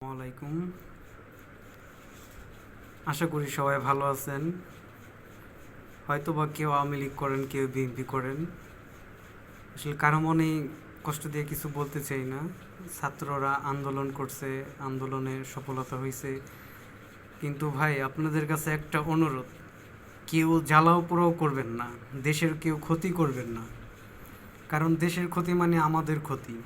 আসসালামাইকুম। আশা করি সবাই ভালো আছেন। হয়তো বা কেউ আওয়ামী লীগ করেন, কেউ বিএনপি করেন। আসলে কারো মনে কষ্ট দিয়ে কিছু বলতে চাই না। ছাত্ররা আন্দোলন করছে, আন্দোলনে সফলতা হয়েছে। কিন্তু ভাই, আপনাদের কাছে একটা অনুরোধ, কেউ জ্বালাও পোড়াও করবেন না, দেশের কেউ ক্ষতি করবেন না। কারণ দেশের ক্ষতি মানে আমাদের ক্ষতি।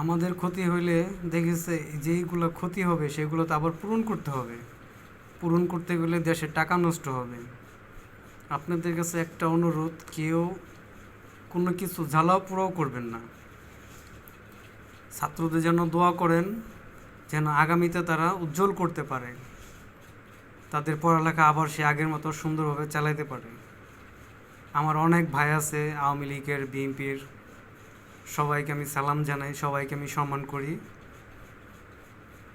আমাদের ক্ষতি হইলে দেখেছে যেইগুলো ক্ষতি হবে সেগুলো তো আবার পূরণ করতে হবে। পূরণ করতে গেলে দেশের টাকা নষ্ট হবে। আপনাদের কাছে একটা অনুরোধ, কেউ কোনো কিছু জ্বালাও পোড়াও করবেন না। ছাত্রদের জন্য দোয়া করেন, যেন আগামীতে তারা উজ্জ্বল করতে পারে, তাদের পড়ালেখা আবার সে আগের মতো সুন্দরভাবে চালাইতে পারে। আমার অনেক ভাই আছে আওয়ামী লীগের, বিএনপির, সবাইকে আমি সালাম জানাই, সবাইকে আমি সম্মান করি।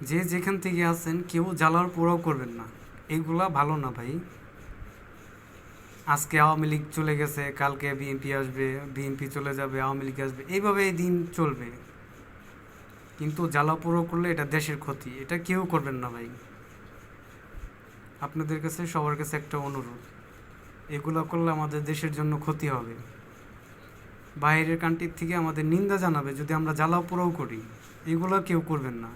যে যেখান থেকে আছেন কেউ জ্বালাও পোড়াও করবেন না, এগুলা ভালো না ভাই। আজকে আওয়ামী লীগ চলে গেছে, কালকে বিএনপি আসবে, বিএনপি চলে যাবে, আওয়ামী লীগ আসবে, এইভাবে এই দিন চলবে। কিন্তু জ্বালাপোড়ো করলে এটা দেশের ক্ষতি, এটা কেউ করবেন না ভাই। আপনাদের কাছে সবার কাছে একটা অনুরোধ, এগুলো করলে আমাদের দেশের জন্য ক্ষতি হবে। বাইরের কান্ট্রির থেকে আমাদের নিন্দা জানাবে যদি আমরা জ্বালাপোড়াও করি। এগুলো কেউ করবেন না।